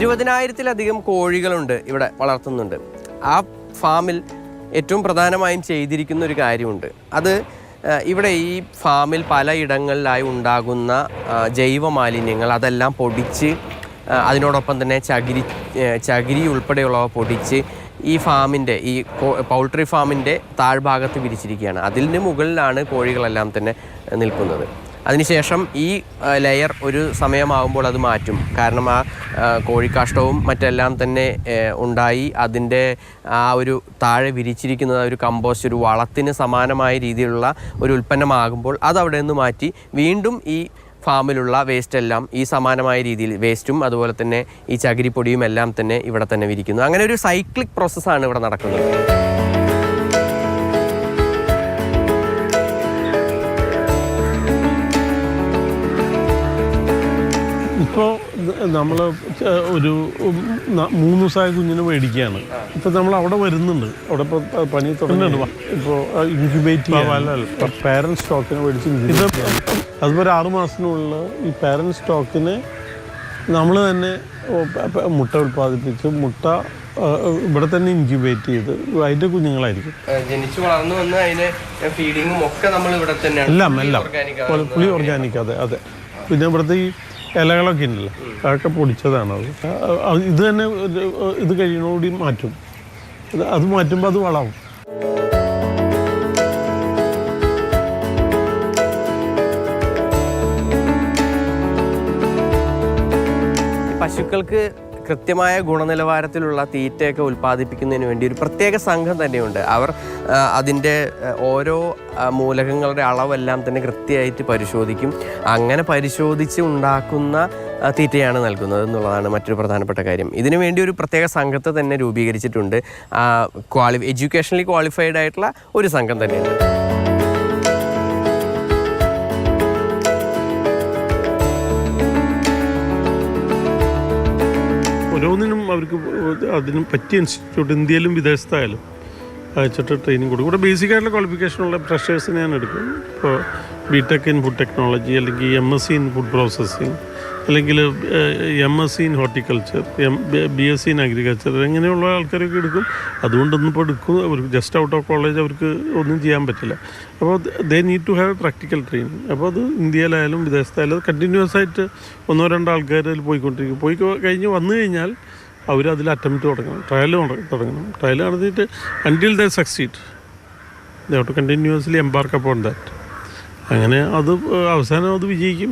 20,000-ലധികം കോഴികളുണ്ട് ഇവിടെ വളർത്തുന്നുണ്ട്. ആ ഫാമിൽ ഏറ്റവും പ്രധാനമായും ചെയ്തിരിക്കുന്ന ഒരു കാര്യമുണ്ട്. അത് ഇവിടെ ഈ ഫാമിൽ പലയിടങ്ങളിലായി ഉണ്ടാകുന്ന ജൈവ മാലിന്യങ്ങൾ അതെല്ലാം പൊടിച്ച് അതിനോടൊപ്പം തന്നെ ചകിരി ഉൾപ്പെടെയുള്ളവ പൊടിച്ച് ഈ ഫാമിൻ്റെ ഈ പൗൾട്രി ഫാമിൻ്റെ താഴ്ഭാഗത്ത് വിരിച്ചിരിക്കുകയാണ്. അതിന് മുകളിലാണ് കോഴികളെല്ലാം തന്നെ നിൽക്കുന്നത്. അതിനുശേഷം ഈ ലെയർ ഒരു സമയമാകുമ്പോൾ അത് മാറ്റും. കാരണം ആ കോഴിക്കാഷ്ടവും മറ്റെല്ലാം തന്നെ ഉണ്ടായി അതിൻ്റെ ആ ഒരു താഴെ വിരിച്ചിരിക്കുന്നത് ഒരു കമ്പോസ്റ്റ്, ഒരു വളത്തിന് സമാനമായ രീതിയിലുള്ള ഒരു ഉൽപ്പന്നമാകുമ്പോൾ അത് അവിടെ നിന്ന് മാറ്റി വീണ്ടും ഈ ഫാമിലുള്ള വേസ്റ്റ് എല്ലാം ഈ സമാനമായ രീതിയിൽ വേസ്റ്റും അതുപോലെ തന്നെ ഈ ചകിരിപ്പൊടിയും എല്ലാം തന്നെ ഇവിടെ തന്നെ വിരിക്കുന്നു. അങ്ങനെ ഒരു സൈക്ലിക് പ്രോസസ്സാണ് ഇവിടെ നടക്കുന്നത്. ഇപ്പോൾ നമ്മൾ ഒരു 3 ദിവസമായ കുഞ്ഞിനെ മേടിക്കുകയാണ്. ഇപ്പോൾ നമ്മൾ അവിടെ വരുന്നുണ്ട്. അവിടെ ഇപ്പോൾ പണി തുടങ്ങുന്നുണ്ട്. ഇപ്പോൾ ഇൻക്യുബേറ്റ് ചെയ്യാൻ പാരൻറ്റ് സ്റ്റോക്കിനെ മേടിച്ച് ഇത് അതുപോലെ 6 മാസത്തിനുള്ള ഈ പാരൻറ്റ് സ്റ്റോക്കിനെ നമ്മൾ തന്നെ മുട്ട ഉൽപ്പാദിപ്പിച്ച് മുട്ട ഇവിടെ തന്നെ ഇൻക്യുബേറ്റ് ചെയ്ത് അതിൻ്റെ കുഞ്ഞുങ്ങളായിരിക്കും ജനിച്ചു വളർന്നു വന്ന് അതിന് ഫീഡിങ്ങും ഒക്കെ നമ്മൾ ഇവിടെ തന്നെ എല്ലാം ഫുള്ളി ഓർഗാനിക്. അതെ. പിന്നെ ഇവിടുത്തെ ഈ ഇലകളൊക്കെ ഉണ്ടല്ലോ അതൊക്കെ പൊടിച്ചതാണ്. അത് ഇത് തന്നെ ഇത് കഴിയുന്നതോടുകൂടി മാറ്റും. അത് മാറ്റുമ്പോൾ അത് വളവും. പശുക്കൾക്ക് കൃത്യമായ ഗുണനിലവാരത്തിലുള്ള തീറ്റയൊക്കെ ഉൽപ്പാദിപ്പിക്കുന്നതിന് വേണ്ടി ഒരു പ്രത്യേക സംഘം തന്നെയുണ്ട്. അവർ അതിൻ്റെ ഓരോ മൂലകങ്ങളുടെ അളവെല്ലാം തന്നെ കൃത്യമായിട്ട് പരിശോധിക്കും. അങ്ങനെ പരിശോധിച്ച് ഉണ്ടാക്കുന്ന തീറ്റയാണ് നൽകുന്നത് എന്നുള്ളതാണ് മറ്റൊരു പ്രധാനപ്പെട്ട കാര്യം. ഇതിനു വേണ്ടി ഒരു പ്രത്യേക സംഘത്തെ തന്നെ രൂപീകരിച്ചിട്ടുണ്ട്. എഡ്യൂക്കേഷണലി ക്വാളിഫൈഡ് ആയിട്ടുള്ള ഒരു സംഘം തന്നെയുണ്ട്. ഓരോന്നിനും അവർക്ക് അതിന് പറ്റിയ ഇൻസ്റ്റിറ്റ്യൂട്ട് ഇന്ത്യയിലും വിദേശത്തായാലും അയച്ചിട്ട് ട്രെയിനിങ് കൊടുക്കും. ഇവിടെ ബേസിക്കായിട്ടുള്ള ക്വാളിഫിക്കേഷനുള്ള ഫ്രഷേഴ്സിനെ ഞാൻ എടുക്കും. ഇപ്പോൾ ബിടെക് ഇൻ ഫുഡ് ടെക്നോളജി, അല്ലെങ്കിൽ MSc ഇൻ ഫുഡ് പ്രോസസ്സിങ്, അല്ലെങ്കിൽ MSc in horticulture, BSc in agriculture, ഇങ്ങനെയുള്ള ആൾക്കാരൊക്കെ എടുക്കും. അതുകൊണ്ടൊന്നും ഇപ്പോൾ എടുക്കും. അവർക്ക് ജസ്റ്റ് ഔട്ട് ഓഫ് കോളേജ് അവർക്ക് ഒന്നും ചെയ്യാൻ പറ്റില്ല. അപ്പോൾ they need to have practical training. അപ്പോൾ അത് ഇന്ത്യയിലായാലും വിദേശത്തായാലും കണ്ടിന്യൂസ് ആയിട്ട് 1-2 ആൾക്കാർ അതിൽ പോയിക്കൊണ്ടിരിക്കും. പോയി കഴിഞ്ഞ് വന്നു കഴിഞ്ഞാൽ അവരതിൽ അറ്റംപ്റ്റ് തുടങ്ങണം, ട്രയൽ തുടങ്ങണം. ട്രയൽ നടന്നിട്ട് until they succeed they have to continuously embark upon that. അങ്ങനെ അത് അവസാനം അത് വിജയിക്കും.